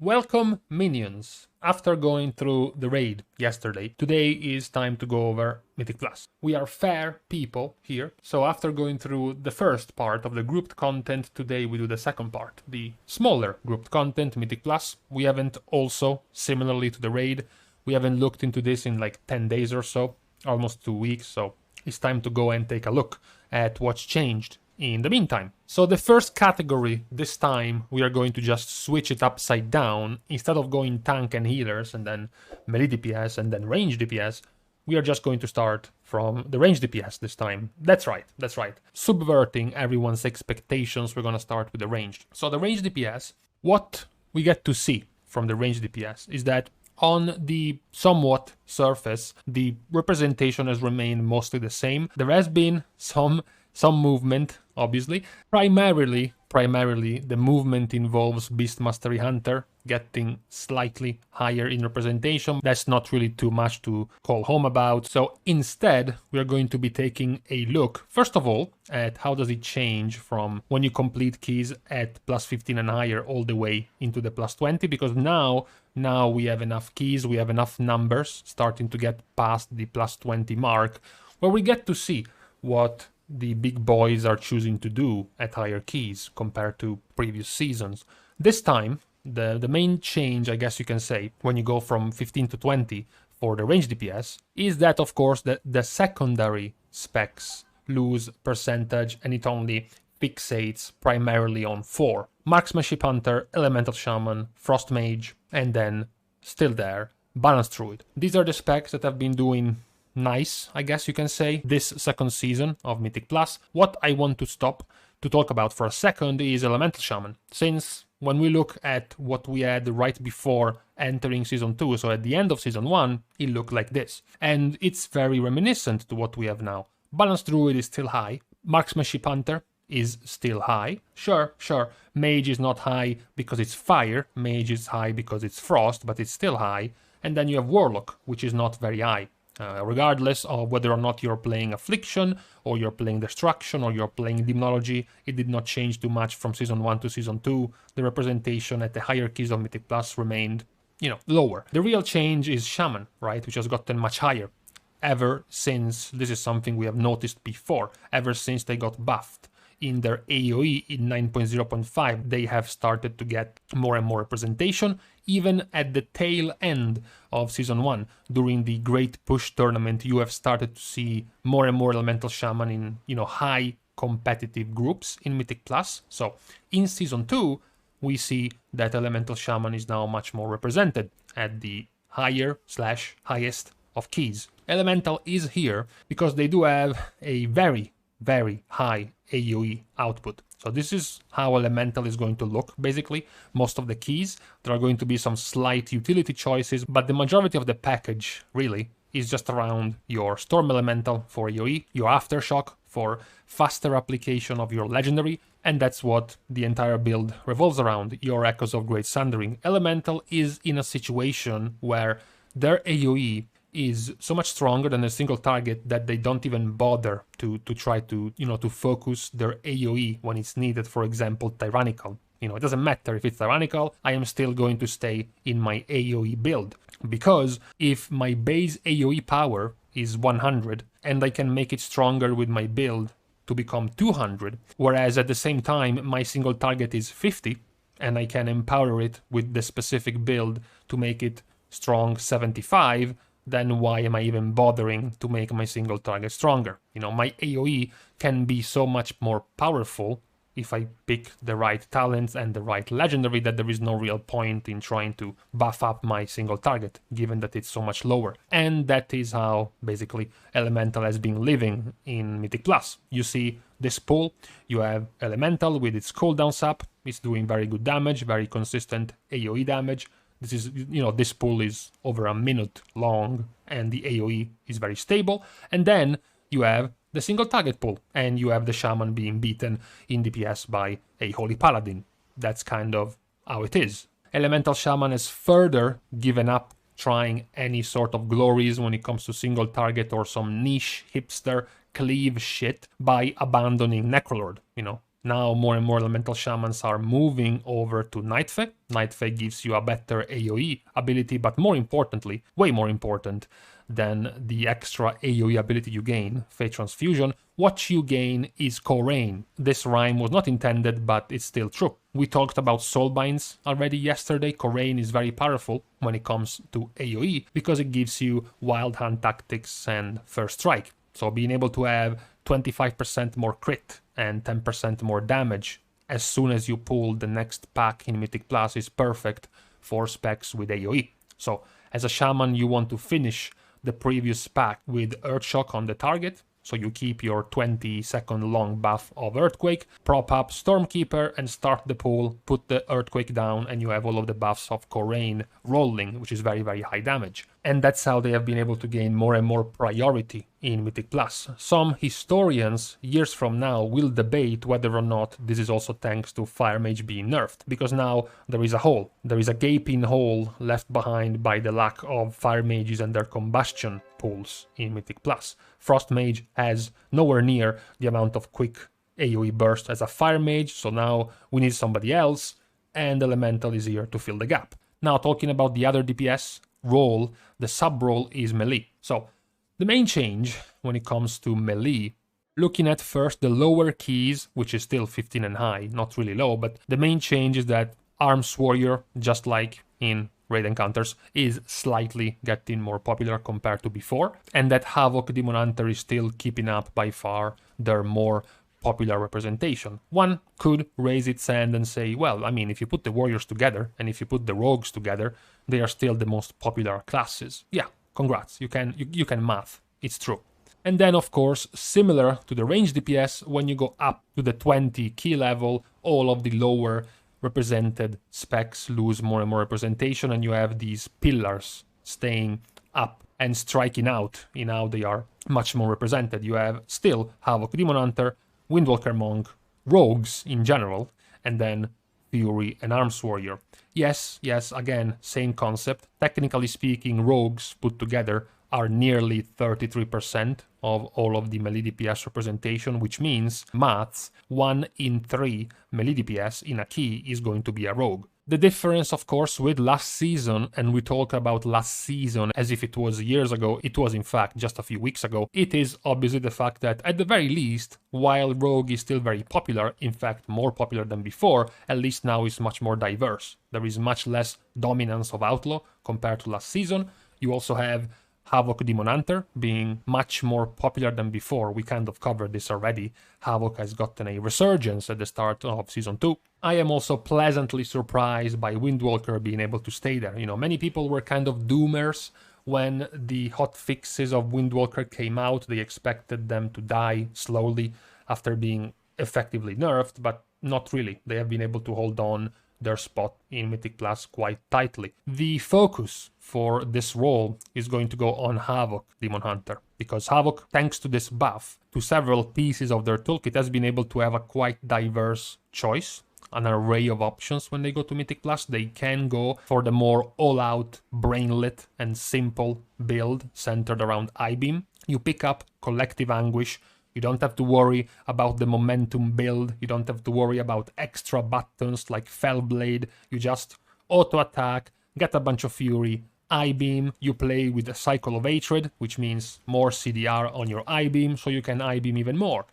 Welcome minions! After going through the raid yesterday, today is time to go over Mythic Plus. We are fair people here, so after going through the first part of the grouped content, today we do the second part, the smaller grouped content, Mythic Plus. We haven't also, similarly to the raid, we haven't looked into this in like 10 days or so, almost 2 weeks, so it's time to go and take a look at what's changed in the meantime. So the first category, this time we are going to just switch it upside down. Instead of going tank and healers and then melee DPS and then range DPS, we are just going to start from the range DPS this time. That's right. Subverting everyone's expectations, we're going to start with the ranged. So the range DPS, what we get to see from the range DPS is that on the somewhat surface, the representation has remained mostly the same. There has been some movement, obviously. Primarily, the movement involves Beast Mastery Hunter getting slightly higher in representation. That's not really too much to call home about. So instead, we are going to be taking a look, first of all, at how does it change from when you complete keys at plus 15 and higher all the way into the plus 20, because now we have enough keys, we have enough numbers starting to get past the plus 20 mark, where we get to see what the big boys are choosing to do at higher keys compared to previous seasons. This time, the main change, I guess you can say, when you go from 15 to 20 for the range DPS, is that, of course, the secondary specs lose percentage and it only fixates primarily on 4. Marksmanship Hunter, Elemental Shaman, Frost Mage, and then, still there, Balanced Druid. These are the specs that have been doing nice, I guess you can say, this second season of Mythic Plus. What I want to stop to talk about for a second is Elemental Shaman, since when we look at what we had right before entering Season 2, so at the end of Season 1, it looked like this. And it's very reminiscent to what we have now. Balanced Druid is still high, Marksmanship Hunter is still high. Sure, Mage is not high because it's fire, Mage is high because it's frost, but it's still high. And then you have Warlock, which is not very high. Regardless of whether or not you're playing Affliction, or you're playing Destruction, or you're playing Demonology, it did not change too much from Season 1 to Season 2. The representation at the higher keys of Mythic Plus remained, lower. The real change is Shaman, right, which has gotten much higher. Ever since, this is something we have noticed before, ever since they got buffed in their AoE in 9.0.5, they have started to get more and more representation, even at the tail end of Season 1. During the Great Push tournament, you have started to see more and more Elemental Shaman in, high competitive groups in Mythic Plus. So in Season 2, we see that Elemental Shaman is now much more represented at the higher/highest of keys. Elemental is here because they do have a very, very high AoE output. So this is how Elemental is going to look, basically. Most of the keys, there are going to be some slight utility choices, but the majority of the package, really, is just around your Storm Elemental for AoE, your Aftershock for faster application of your Legendary, and that's what the entire build revolves around, your Echoes of Great Sundering. Elemental is in a situation where their AoE is so much stronger than a single target that they don't even bother to try to, to focus their AoE when it's needed. For example, Tyrannical. It doesn't matter if it's Tyrannical, I am still going to stay in my AoE build. Because if my base AoE power is 100 and I can make it stronger with my build to become 200, whereas at the same time my single target is 50 and I can empower it with the specific build to make it strong 75, then why am I even bothering to make my single target stronger? My AoE can be so much more powerful if I pick the right talents and the right legendary that there is no real point in trying to buff up my single target, given that it's so much lower. And that is how, basically, Elemental has been living in Mythic Plus. You see this pool, you have Elemental with its cooldown sap, it's doing very good damage, very consistent AoE damage. This is, this pool is over a minute long and the AoE is very stable. And then you have the single target pool and you have the Shaman being beaten in DPS by a Holy Paladin. That's kind of how it is. Elemental Shaman has further given up trying any sort of glories when it comes to single target or some niche hipster cleave shit by abandoning Necrolord. Now more and more elemental shamans are moving over to Nightfang. Nightfang gives you a better AoE ability, but more importantly, way more important than the extra AoE ability you gain, Fate Transfusion, what you gain is Korain. This rhyme was not intended, but it's still true. We talked about Soulbinds already yesterday. Korain is very powerful when it comes to AoE because it gives you Wild Hunt tactics and First Strike. So being able to have 25% more crit and 10% more damage as soon as you pull the next pack in Mythic Plus is perfect for specs with AoE. So as a shaman, you want to finish the previous pack with Earthshock on the target, so you keep your 20-second long buff of Earthquake, prop up Stormkeeper and start the pull, put the Earthquake down, and you have all of the buffs of Korain rolling, which is very, very high damage. And that's how they have been able to gain more and more priority in Mythic Plus. Some historians, years from now, will debate whether or not this is also thanks to Fire Mage being nerfed, because now there is a hole. There is a gaping hole left behind by the lack of Fire Mages and their combustion pools in Mythic Plus. Frost Mage has nowhere near the amount of quick AoE burst as a Fire Mage, so now we need somebody else, and Elemental is here to fill the gap. Now talking about the other DPS role, the sub-role is melee. So the main change when it comes to melee, looking at first the lower keys, which is still 15 and high, not really low, but the main change is that Arms Warrior, just like in raid encounters, is slightly getting more popular compared to before, and that Havoc Demon Hunter is still keeping up by far their more popular representation. One could raise its hand and say, well, I mean, if you put the warriors together and if you put the rogues together, they are still the most popular classes. Yeah, congrats, you can math, it's true. And then, of course, similar to the range DPS, when you go up to the 20 key level, all of the lower represented specs lose more and more representation, and you have these pillars staying up and striking out in how they are much more represented. You have still Havoc Demon Hunter, Windwalker Monk, Rogues in general, and then Fury and Arms Warrior. Yes, again, same concept. Technically speaking, Rogues put together are nearly 33% of all of the melee DPS representation, which means maths, 1 in 3 melee DPS in a key is going to be a rogue. The difference, of course, with last season, and we talk about last season as if it was years ago, it was in fact just a few weeks ago, it is obviously the fact that at the very least, while rogue is still very popular, in fact more popular than before, at least now it's much more diverse. There is much less dominance of outlaw compared to last season. You also have Havoc Demon Hunter being much more popular than before. We kind of covered this already. Havoc has gotten a resurgence at the start of Season 2. I am also pleasantly surprised by Windwalker being able to stay there. You know, many people were kind of doomers when the hot fixes of Windwalker came out. They expected them to die slowly after being effectively nerfed, but not really. They have been able to hold on their spot in Mythic Plus quite tightly. The focus for this role is going to go on Havoc Demon Hunter, because Havoc, thanks to this buff, to several pieces of their toolkit, has been able to have a quite diverse choice, an array of options when they go to Mythic Plus. They can go for the more all-out, brainlit and simple build centered around I-Beam. You pick up Collective Anguish. You don't have to worry about the momentum build. You don't have to worry about extra buttons like Fellblade. You just auto-attack, get a bunch of Fury, I-Beam. You play with a Cycle of Hatred, which means more CDR on your I-Beam, so you can I-Beam even more.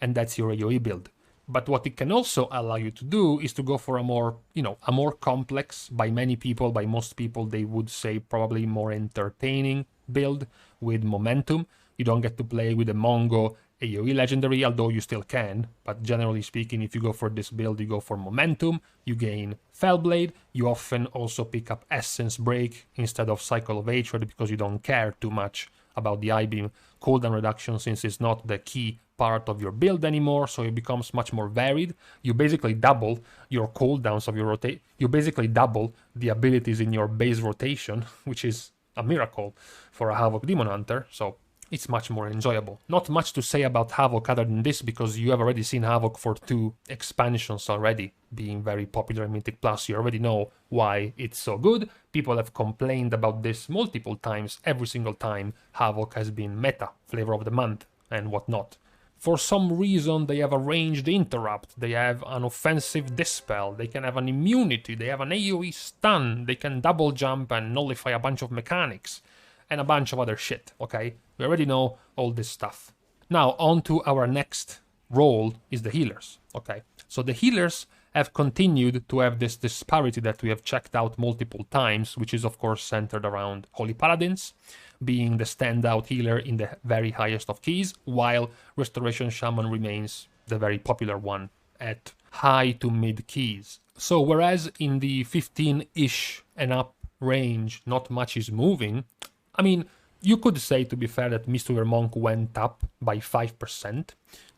And that's your AoE build. But what it can also allow you to do is to go for a more, a more complex, by many people, by most people, they would say probably more entertaining build with momentum. You don't get to play with a Mongo AoE legendary, although you still can, but generally speaking, if you go for this build, you go for momentum, you gain Fellblade, you often also pick up Essence Break instead of Cycle of Hatred because you don't care too much about the I-Beam cooldown reduction since it's not the key part of your build anymore, so it becomes much more varied. You basically double your cooldowns of your rotate, you basically double the abilities in your base rotation, which is a miracle for a Havoc Demon Hunter, so it's much more enjoyable. Not much to say about Havoc other than this, because you have already seen Havoc for 2 expansions already being very popular in Mythic Plus. You already know why it's so good. People have complained about this multiple times. Every single time Havoc has been meta, flavor of the month, and whatnot For some reason, they have a ranged interrupt, they have an offensive dispel, they can have an immunity, they have an AoE stun, they can double jump and nullify a bunch of mechanics, and a bunch of other shit, okay? We already know all this stuff. Now, on to our next role is the healers, okay? So the healers have continued to have this disparity that we have checked out multiple times, which is of course centered around Holy Paladins, being the standout healer in the very highest of keys, while Restoration Shaman remains the very popular one at high to mid keys. So whereas in the 15-ish and up range not much is moving, I mean, you could say, to be fair, that Mistweaver Monk went up by 5%,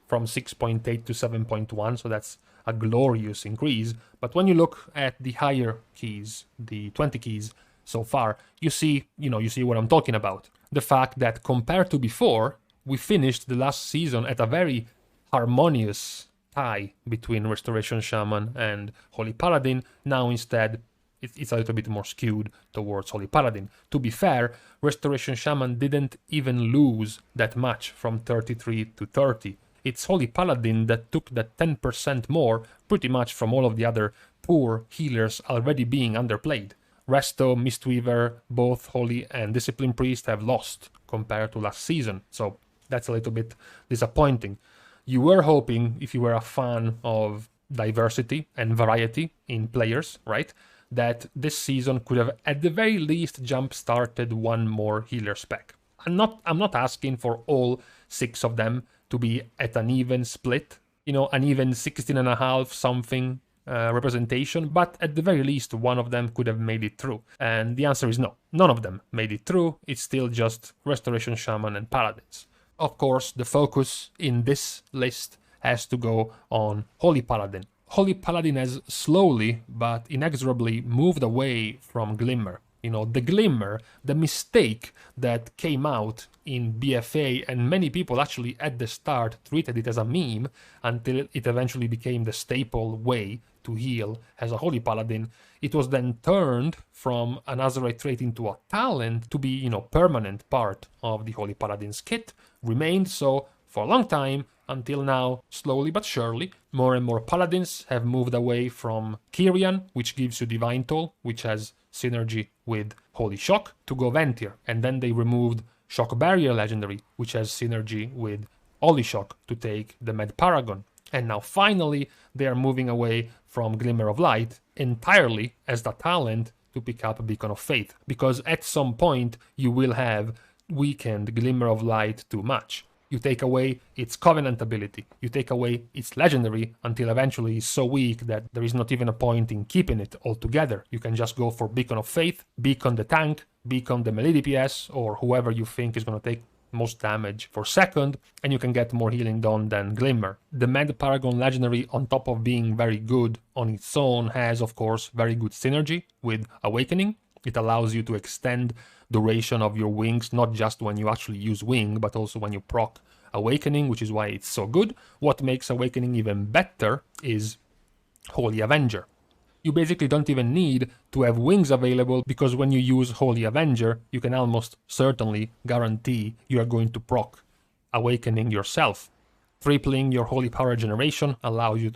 from 6.8 to 7.1, so that's a glorious increase. But when you look at the higher keys, the 20 keys so far, you see what I'm talking about. The fact that compared to before, we finished the last season at a very harmonious tie between Restoration Shaman and Holy Paladin. Now instead, it's a little bit more skewed towards Holy Paladin. To be fair, Restoration Shaman didn't even lose that much from 33 to 30. It's Holy Paladin that took that 10% more pretty much from all of the other poor healers already being underplayed. Resto, Mistweaver, both Holy and Discipline Priest have lost compared to last season, so that's a little bit disappointing. You were hoping, if you were a fan of diversity and variety in players, right, that this season could have at the very least jump-started one more healer spec. I'm not asking for all 6 of them to be at an even split, an even 16.5 something representation, but at the very least one of them could have made it through. And the answer is no. None of them made it through. It's still just Restoration Shaman and Paladins. Of course, the focus in this list has to go on Holy Paladin. Holy Paladin has slowly but inexorably moved away from Glimmer. The Glimmer, the mistake that came out in BFA, and many people actually at the start treated it as a meme until it eventually became the staple way to heal as a Holy Paladin. It was then turned from an Azerite trait into a talent to be, permanent part of the Holy Paladin's kit, remained so for a long time, until now, slowly but surely, more and more Paladins have moved away from Kyrian, which gives you Divine Toll, which has synergy with Holy Shock, to go Ventir, and then they removed Shock Barrier Legendary, which has synergy with Holy Shock to take the Med Paragon. And now finally, they are moving away from Glimmer of Light entirely as the talent to pick up Beacon of Faith, because at some point you will have weakened Glimmer of Light too much. You take away its Covenant ability, you take away its Legendary, until eventually it's so weak that there is not even a point in keeping it altogether. You can just go for Beacon of Faith, Beacon the tank, Beacon the melee DPS, or whoever you think is going to take most damage for second, and you can get more healing done than Glimmer. The Med Paragon Legendary, on top of being very good on its own, has of course very good synergy with Awakening. It allows you to extend duration of your wings, not just when you actually use wing, but also when you proc Awakening, which is why it's so good. What makes Awakening even better is Holy Avenger. You basically don't even need to have wings available, because when you use Holy Avenger, you can almost certainly guarantee you are going to proc Awakening yourself. Tripling your Holy Power generation allows you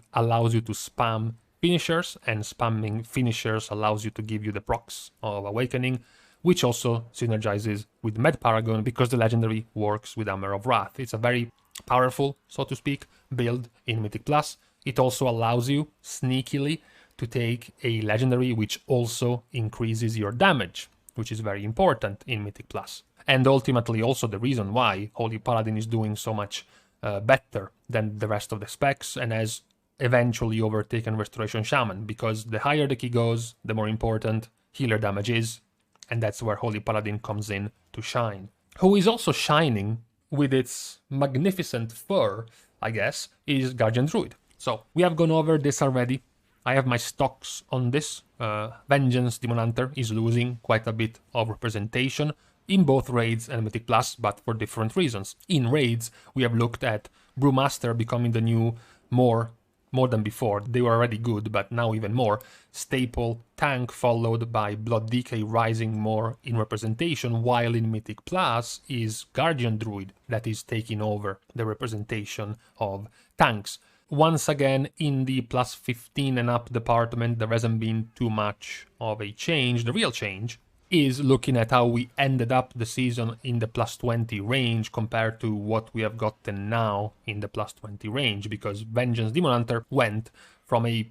to spam finishers, and spamming finishers allows you to give you the procs of Awakening, which also synergizes with Med Paragon because the Legendary works with Hammer of Wrath. It's a very powerful, so to speak, build in Mythic Plus. It also allows you, sneakily, to take a Legendary which also increases your damage, which is very important in Mythic Plus. And ultimately also the reason why Holy Paladin is doing so much better than the rest of the specs, and has eventually overtaken Restoration Shaman, because the higher the key goes, the more important healer damage is, and that's where Holy Paladin comes in to shine. Who is also shining with its magnificent fur, I guess, is Guardian Druid. So, we have gone over this already. I have my stocks on this. Vengeance Demon Hunter is losing quite a bit of representation in both Raids and Mythic Plus, but for different reasons. In Raids, we have looked at Brewmaster becoming the new, more more than before. They were already good, but now even more. Staple tank followed by Blood Decay rising more in representation, while in Mythic Plus is Guardian Druid that is taking over the representation of tanks. Once again, in the plus 15 and up department, there hasn't been too much of a change. The real change is looking at how we ended up the season in the plus 20 range compared to what we have gotten now in the plus 20 range, because Vengeance Demon Hunter went from a,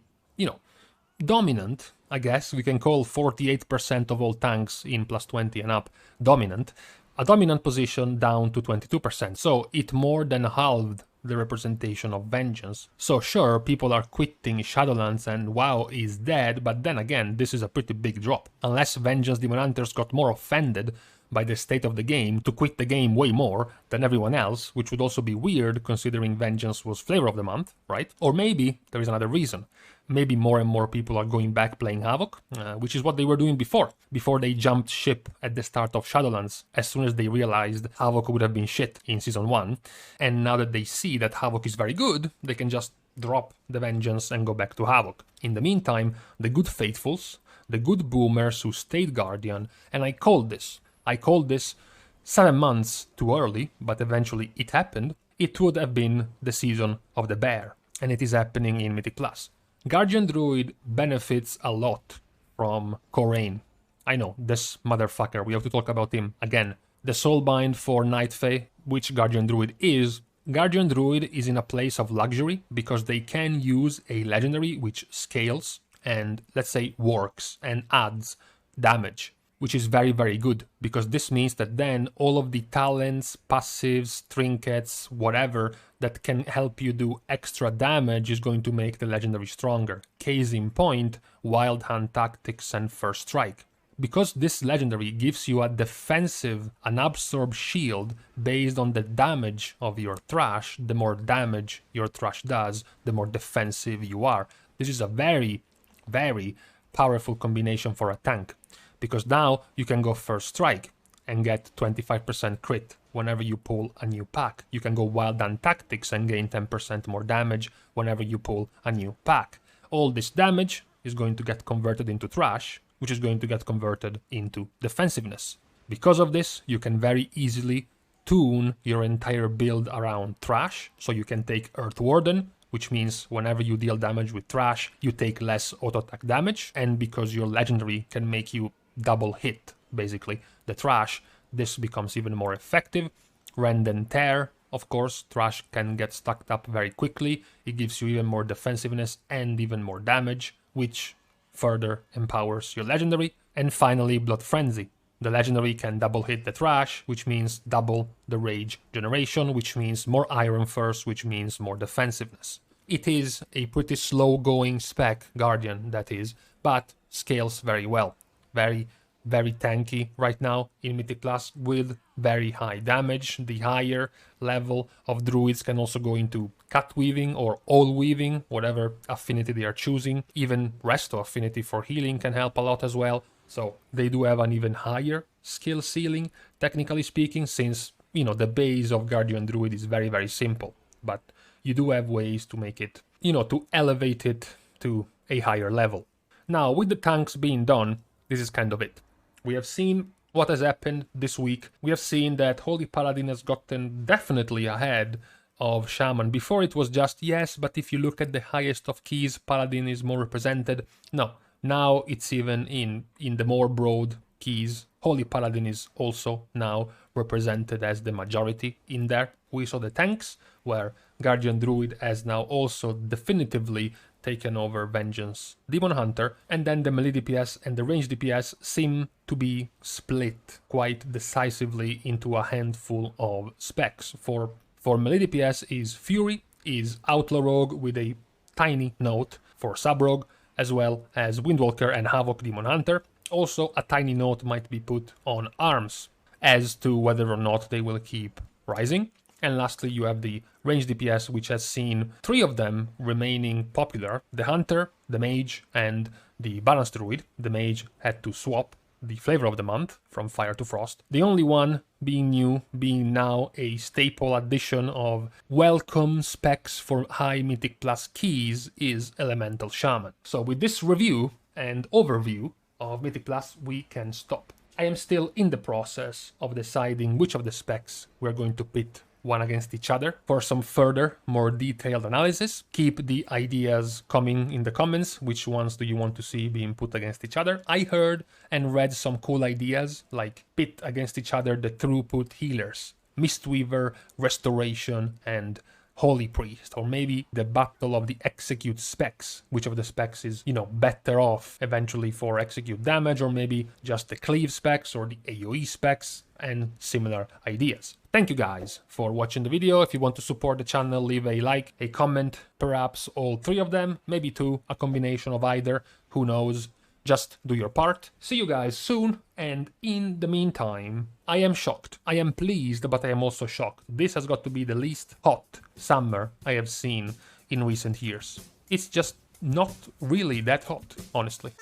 dominant, I guess, we can call 48% of all tanks in plus 20 and up dominant, a dominant position down to 22%, so it more than halved the representation of Vengeance. So sure, people are quitting Shadowlands and WoW is dead, but then again, this is a pretty big drop. Unless Vengeance Demon Hunters got more offended by the state of the game to quit the game way more than everyone else, which would also be weird considering Vengeance was flavor of the month, right? Or maybe there is another reason. Maybe more and more people are going back playing Havoc, which is what they were doing before they jumped ship at the start of Shadowlands, as soon as they realized Havoc would have been shit in Season 1. And now that they see that Havoc is very good, they can just drop the Vengeance and go back to Havoc. In the meantime, the good faithfuls, the good boomers who stayed Guardian, and I called this 7 months too early, but eventually it happened, it would have been the season of the bear, and it is happening in Mythic Plus. Guardian Druid benefits a lot from Corain. I know, this motherfucker, we have to talk about him again. The Soulbind for Night Fae, which Guardian Druid is in a place of luxury because they can use a legendary which scales and, let's say, works and adds damage, which is very, very good, because this means that then all of the talents, passives, trinkets, whatever, that can help you do extra damage is going to make the legendary stronger. Case in point, Wild Hunt Tactics and First Strike. Because this legendary gives you a defensive, an absorb shield based on the damage of your trash, the more damage your trash does, the more defensive you are. This is a very, very powerful combination for a tank, because now you can go First Strike and get 25% crit whenever you pull a new pack. You can go Wild Hunt Tactics and gain 10% more damage whenever you pull a new pack. All this damage is going to get converted into trash, which is going to get converted into defensiveness. Because of this, you can very easily tune your entire build around trash. So you can take Earth Warden, which means whenever you deal damage with trash, you take less auto-attack damage. And because your legendary can make you double hit, basically, the trash, this becomes even more effective. Rend and Tear, of course, trash can get stacked up very quickly. It gives you even more defensiveness and even more damage, which further empowers your legendary. And finally, Blood Frenzy. The legendary can double hit the trash, which means double the rage generation, which means more Iron First, which means more defensiveness. It is a pretty slow going spec, Guardian that is, but scales very well. Very, very tanky right now in Mythic Plus with very high damage. The higher level of druids can also go into cut weaving or all weaving, whatever affinity they are choosing. Even resto affinity for healing can help a lot as well. So they do have an even higher skill ceiling, technically speaking, since, the base of Guardian Druid is very, very simple. But you do have ways to make it, to elevate it to a higher level. Now, with the tanks being done, this is kind of it. We have seen what has happened this week. We have seen that Holy Paladin has gotten definitely ahead of Shaman. Before it was just, yes, but if you look at the highest of keys, Paladin is more represented. No. Now it's even in the more broad keys. Holy Paladin is also now represented as the majority in there. We saw the tanks, where Guardian Druid has now also definitively taken over Vengeance Demon Hunter, and then the melee DPS and the range DPS seem to be split quite decisively into a handful of specs. For melee DPS is Fury, is Outlaw Rogue with a tiny note for Sub Rogue, as well as Windwalker and Havoc Demon Hunter. Also, a tiny note might be put on arms as to whether or not they will keep rising. And lastly, you have the range DPS, which has seen 3 of them remaining popular. The Hunter, the Mage, and the Balanced Druid. The Mage had to swap the flavor of the month, from Fire to Frost. The only one being new, being now a staple addition of welcome specs for high Mythic Plus keys, is Elemental Shaman. So with this review and overview of Mythic Plus, we can stop. I am still in the process of deciding which of the specs we're going to pit one against each other for some further, more detailed analysis. Keep the ideas coming in the comments. Which ones do you want to see being put against each other? I heard and read some cool ideas, like pit against each other the throughput healers, Mistweaver, Restoration, and Holy Priest, or maybe the battle of the execute specs. Which of the specs is, better off eventually for execute damage, or maybe just the cleave specs or the AoE specs, and similar ideas. Thank you guys for watching the video. If you want to support the channel, leave a like, a comment, perhaps all three of them, maybe two, a combination of either, who knows. Just do your part. See you guys soon, and in the meantime, I am shocked. I am pleased, but I am also shocked. This has got to be the least hot summer I have seen in recent years. It's just not really that hot, honestly.